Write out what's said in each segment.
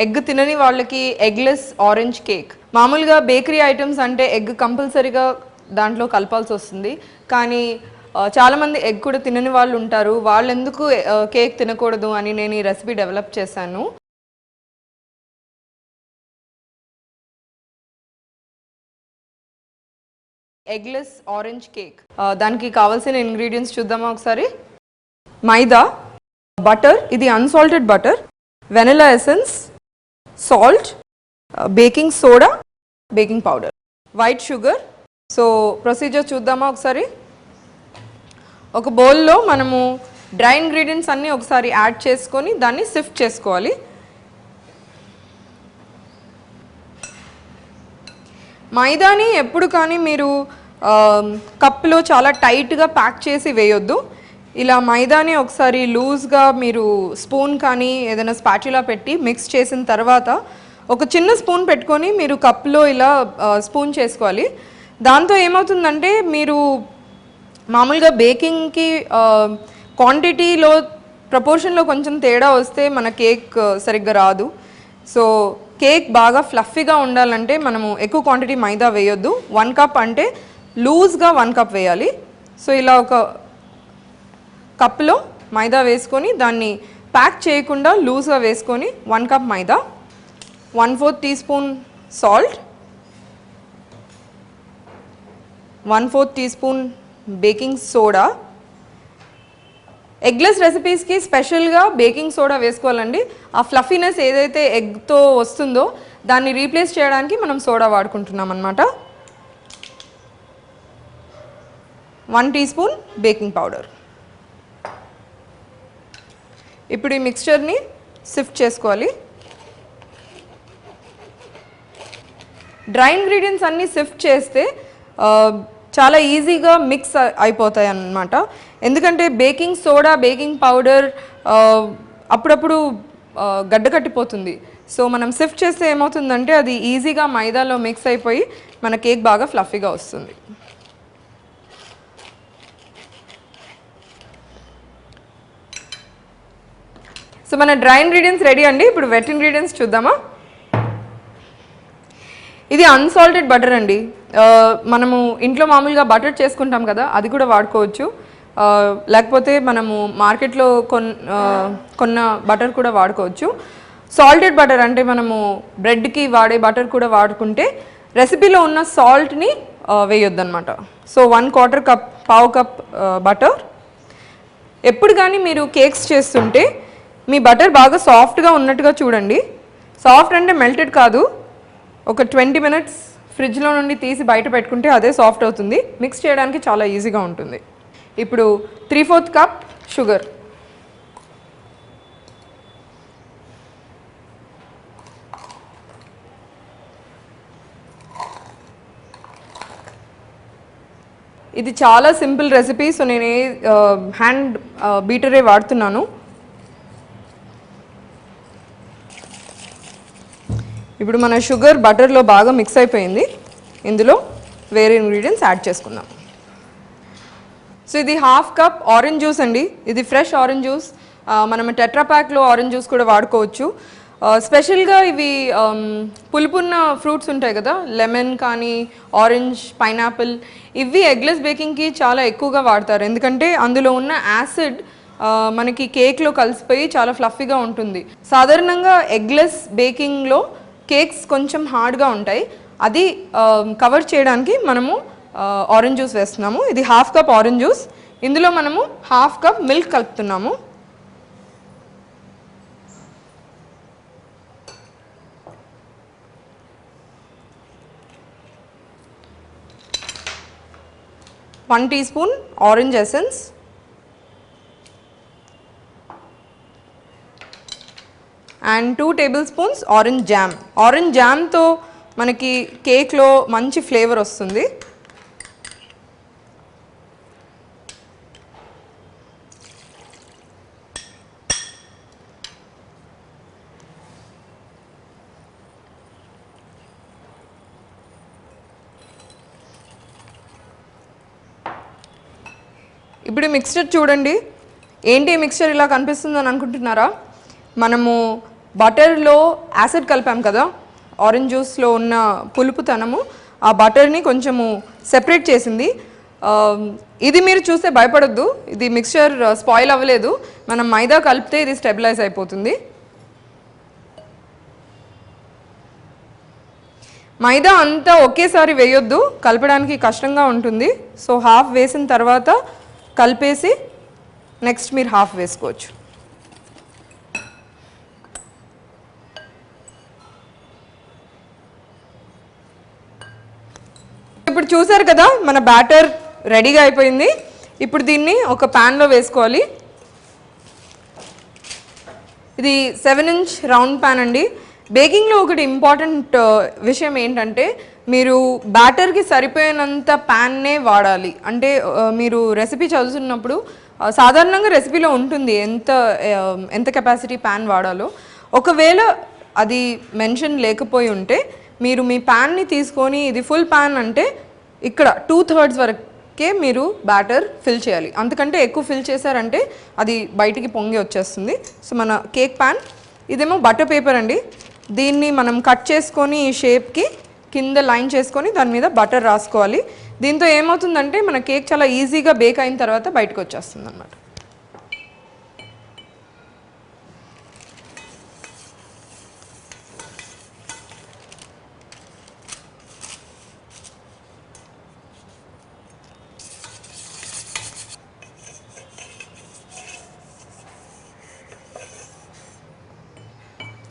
Egg తినని వాళ్ళకి eggless orange cake. మామూలుగా బేకరీ ఐటమ్స్ అంటే ఎగ్ కంపల్సరీగా దాంట్లో కలపాల్సి వస్తుంది. కానీ చాలామంది ఎగ్ కూడా తినని వాళ్ళు ఉంటారు. వాళ్ళు ఎందుకు కేక్ తినకూడదు అని నేను ఈ రెసిపీ డెవలప్ చేశాను. Eggless orange cake. దానికి కావాల్సిన ఇంగ్రీడియంట్స్ చూద్దామా ఒకసారి. మైదా, బటర్, ఇది unsalted butter, vanilla essence, salt, baking soda, baking powder, white sugar. So procedure చూద్దామా ఒకసారి. ఒక బౌల్లో మనము డ్రై ఇంగ్రీడియంట్స్ అన్నీ ఒకసారి యాడ్ చేసుకొని దాన్ని సిఫ్ట్ చేసుకోవాలి. మైదాని ఎప్పుడు కానీ మీరు కప్లో చాలా టైట్గా ప్యాక్ చేసి వేయొద్దు. ఇలా మైదాని ఒకసారి లూజ్గా మీరు స్పూన్ కానీ ఏదైనా స్పాచులా పెట్టి మిక్స్ చేసిన తర్వాత ఒక చిన్న స్పూన్ పెట్టుకొని మీరు కప్లో ఇలా స్పూన్ చేసుకోవాలి. దాంతో ఏమవుతుందంటే మీరు మామూలుగా బేకింగ్కి క్వాంటిటీలో ప్రపోర్షన్లో కొంచెం తేడా వస్తే మన కేక్ సరిగ్గా రాదు. సో కేక్ బాగా ఫ్లఫీగా ఉండాలంటే మనము ఎక్కువ క్వాంటిటీ మైదా వేయొద్దు. 1 కప్ అంటే లూజ్గా 1 కప్ వేయాలి. సో ఇలా ఒక కప్లో మైదా వేసుకొని దాన్ని ప్యాక్ చేయకుండా లూజ్గా వేసుకొని 1 cup maida, 1/4 teaspoon salt, 1/4 teaspoon baking soda. Eggless రెసిపీస్కి స్పెషల్గా బేకింగ్ సోడా వేసుకోవాలండి. ఆ ఫ్లఫీనెస్ ఏదైతే ఎగ్తో వస్తుందో దాన్ని రీప్లేస్ చేయడానికి మనం సోడా వాడుకుంటున్నాం అన్నమాట. 1 టీ స్పూన్ బేకింగ్ పౌడర్. ఇప్పుడు ఈ మిక్స్చర్ని సిఫ్ట్ చేసుకోవాలి. డ్రై ఇంగ్రీడియంట్స్ అన్నీ సిఫ్ట్ చేస్తే చాలా ఈజీగా మిక్స్ అయిపోతాయి అన్నమాట. ఎందుకంటే బేకింగ్ సోడా, బేకింగ్ పౌడర్ అప్పుడప్పుడు గడ్డ కట్టిపోతుంది. సో మనం సిఫ్ట్ చేస్తే ఏమవుతుందంటే అది ఈజీగా మైదాలో మిక్స్ అయిపోయి మన కేక్ బాగా ఫ్లఫీగా వస్తుంది. సో మన డ్రై ఇంగ్రీడియంట్స్ రెడీ అండి. ఇప్పుడు వెట్ ఇంగ్రీడియంట్స్ చూద్దామా. ఇది అన్సాల్టెడ్ బటర్ అండి. మనము ఇంట్లో మామూలుగా బటర్ చేసుకుంటాం కదా, అది కూడా వాడుకోవచ్చు. లేకపోతే మనము మార్కెట్లో కొన్న బటర్ కూడా వాడుకోవచ్చు. సాల్టెడ్ బటర్ అంటే మనము బ్రెడ్కి వాడే బటర్ కూడా వాడుకుంటే రెసిపీలో ఉన్న సాల్ట్ని వేయొద్దు అనమాట. సో 1/4 కప్, పావు కప్ బటర్. ఎప్పుడు కానీ మీరు కేక్స్ చేస్తుంటే మీ బటర్ బాగా సాఫ్ట్గా ఉన్నట్టుగా చూడండి. సాఫ్ట్ అంటే మెల్టెడ్ కాదు. ఒక 20 మినిట్స్ ఫ్రిడ్జ్లో నుండి తీసి బయట పెట్టుకుంటే అదే సాఫ్ట్ అవుతుంది. మిక్స్ చేయడానికి చాలా ఈజీగా ఉంటుంది. ఇప్పుడు 3/4 కప్ షుగర్, ఇది చాలా సింపుల్ రెసిపీ. సో నేను హ్యాండ్ బీటరే వాడుతున్నాను. ఇప్పుడు మన షుగర్ బటర్లో బాగా మిక్స్ అయిపోయింది. ఇందులో వేరే ఇంగ్రీడియంట్స్ యాడ్ చేసుకుందాం. సో ఇది 1/2 కప్ ఆరెంజ్ జ్యూస్ అండి. ఇది ఫ్రెష్ ఆరెంజ్ జ్యూస్. మనం టెట్రా ప్యాక్లో ఆరెంజ్ జ్యూస్ కూడా వాడుకోవచ్చు. స్పెషల్గా ఇవి పులుపున్న ఫ్రూట్స్ ఉంటాయి కదా, లెమన్ కానీ ఆరెంజ్, పైనాపిల్, ఇవి ఎగ్లెస్ బేకింగ్కి చాలా ఎక్కువగా వాడతారు. ఎందుకంటే అందులో ఉన్న యాసిడ్ మనకి కేక్లో కలిసిపోయి చాలా ఫ్లఫీగా ఉంటుంది. సాధారణంగా ఎగ్లెస్ బేకింగ్లో కేక్స్ కొంచెం హార్డ్గా ఉంటాయి. అది కవర్ చేయడానికి మనము ఆరెంజ్ జ్యూస్ వేస్తున్నాము. ఇది 1/2 కప్ ఆరెంజ్ జ్యూస్. ఇందులో మనము 1/2 కప్ మిల్క్ కలుపుతున్నాము. One teaspoon orange essence, and 2 tablespoons orange jam. Orange జామ్తో మనకి కేక్లో మంచి ఫ్లేవర్ వస్తుంది. ఇప్పుడు మిక్స్చర్ చూడండి. ఏంటి మిక్స్చర్ ఇలా కనిపిస్తుందని అనుకుంటున్నారా? మనము బటర్లో యాసిడ్ కలిపాం కదా, ఆరెంజ్ జ్యూస్లో ఉన్న పులుపుతనము ఆ బటర్ని కొంచెము సెపరేట్ చేసింది. ఇది మీరు చూస్తే భయపడొద్దు, ఇది మిక్స్చర్ స్పాయిల్ అవ్వలేదు, మనం మైదా కలిపితే ఇది స్టెబిలైజ్ అయిపోతుంది. మైదా అంతా ఒకేసారి వేయొద్దు, కలపడానికి కష్టంగా ఉంటుంది. సో హాఫ్ వేసిన తర్వాత కలిపేసి నెక్స్ట్ మీరు హాఫ్ వేసుకోవచ్చు. ఇప్పుడు చూసారు కదా మన బ్యాటర్ రెడీగా అయిపోయింది. ఇప్పుడు దీన్ని ఒక ప్యాన్లో వేసుకోవాలి. ఇది 7 ఇంచ్ రౌండ్ ప్యాన్ అండి. బేకింగ్లో ఒకటి ఇంపార్టెంట్ విషయం ఏంటంటే మీరు బ్యాటర్కి సరిపోయినంత ప్యాన్నే వాడాలి. అంటే మీరు రెసిపీ చదువుతున్నప్పుడు సాధారణంగా రెసిపీలో ఉంటుంది ఎంత కెపాసిటీ ప్యాన్ వాడాలో. ఒకవేళ అది మెన్షన్ లేకపోయి ఉంటే మీరు మీ ప్యాన్ని తీసుకొని ఇది ఫుల్ ప్యాన్ అంటే ఇక్కడ 2/3 వరకే మీరు బ్యాటర్ ఫిల్ చేయాలి. అంతకంటే ఎక్కువ ఫిల్ చేశారంటే అది బయటికి పొంగి వచ్చేస్తుంది. సో మన కేక్ ప్యాన్, ఇదేమో బటర్ పేపర్ అండి. దీన్ని మనం కట్ చేసుకొని ఈ షేప్కి కింద లైన్ చేసుకొని దాని మీద బటర్ రాసుకోవాలి. దీంతో ఏమవుతుందంటే మన కేక్ చాలా ఈజీగా బేక్ అయిన తర్వాత బయటకు వచ్చేస్తుంది అన్నమాట.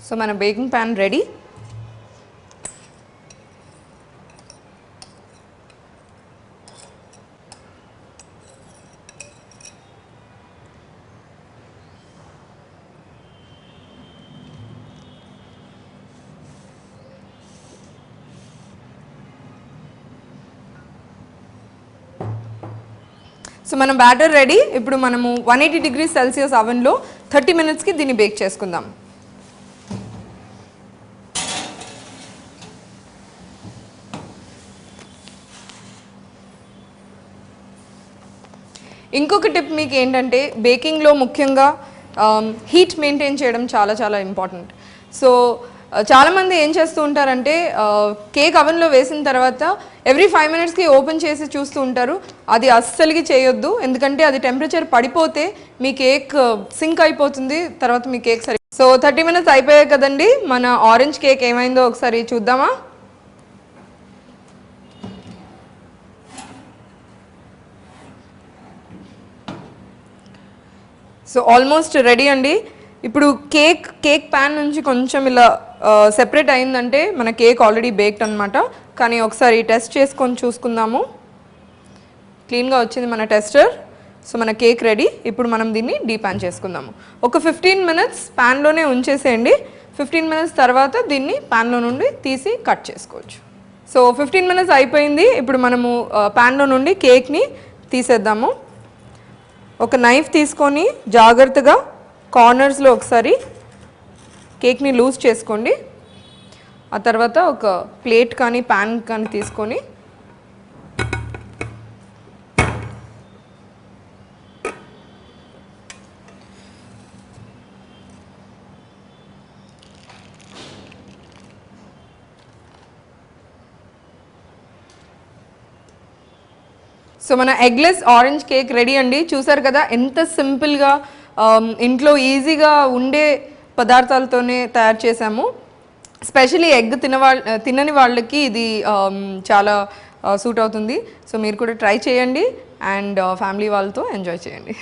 సో మన బేకింగ్ ప్యాన్ రెడీ. సో మన బ్యాటర్ రెడీ. ఇప్పుడు మనము 180 degrees Celsius అవెన్లో 30 minutesకి దీన్ని బేక్ చేసుకుందాం. ఇంకొక టిప్ మీకు ఏంటంటే బేకింగ్లో ముఖ్యంగా హీట్ మెయింటైన్ చేయడం చాలా చాలా ఇంపార్టెంట్. సో చాలామంది ఏం చేస్తూ ఉంటారంటే కేక్ అవెన్లో వేసిన తర్వాత ఎవ్రీ 5 minutesకి ఓపెన్ చేసి చూస్తూ ఉంటారు. అది అస్సలుకి చేయొద్దు, ఎందుకంటే అది టెంపరేచర్ పడిపోతే మీ కేక్ సింక్ అయిపోతుంది, తర్వాత మీ కేక్ సరి. సో 30 minutes అయిపోయాయి కదండి. మన ఆరెంజ్ కేక్ ఏమైందో ఒకసారి చూద్దామా. సో ఆల్మోస్ట్ రెడీ అండి. ఇప్పుడు కేక్ ప్యాన్ నుంచి కొంచెం ఇలా సెపరేట్ అయిందంటే మన కేక్ ఆల్రెడీ బేక్డ్ అనమాట. కానీ ఒకసారి టెస్ట్ చేసుకొని చూసుకుందాము. క్లీన్గా వచ్చింది మన టెస్టర్. సో మన కేక్ రెడీ. ఇప్పుడు మనం దీన్ని డీపాన్ చేసుకుందాము. ఒక 15 minutes ప్యాన్లోనే ఉంచేసేయండి. 15 minutes తర్వాత దీన్ని ప్యాన్లో నుండి తీసి కట్ చేసుకోవచ్చు. సో 15 minutes అయిపోయింది. ఇప్పుడు మనము ప్యాన్లో నుండి కేక్ని తీసేద్దాము. ఒక నైఫ్ తీసుకొని జాగ్రత్తగా కార్నర్స్లో ఒకసారి కేక్ని లూజ్ చేసుకోండి. ఆ తర్వాత ఒక ప్లేట్ కానీ ప్యాన్ కానీ తీసుకొని సో మన ఎగ్లెస్ ఆరెంజ్ కేక్ రెడీ అండి. చూసారు కదా ఎంత సింపుల్గా ఇంట్లో ఈజీగా ఉండే పదార్థాలతోనే తయారు చేసాము. స్పెషలీ ఎగ్ తినని వాళ్ళకి ఇది చాలా సూట్ అవుతుంది. సో మీరు కూడా ట్రై చేయండి అండ్ ఫ్యామిలీ వాళ్ళతో ఎంజాయ్ చేయండి.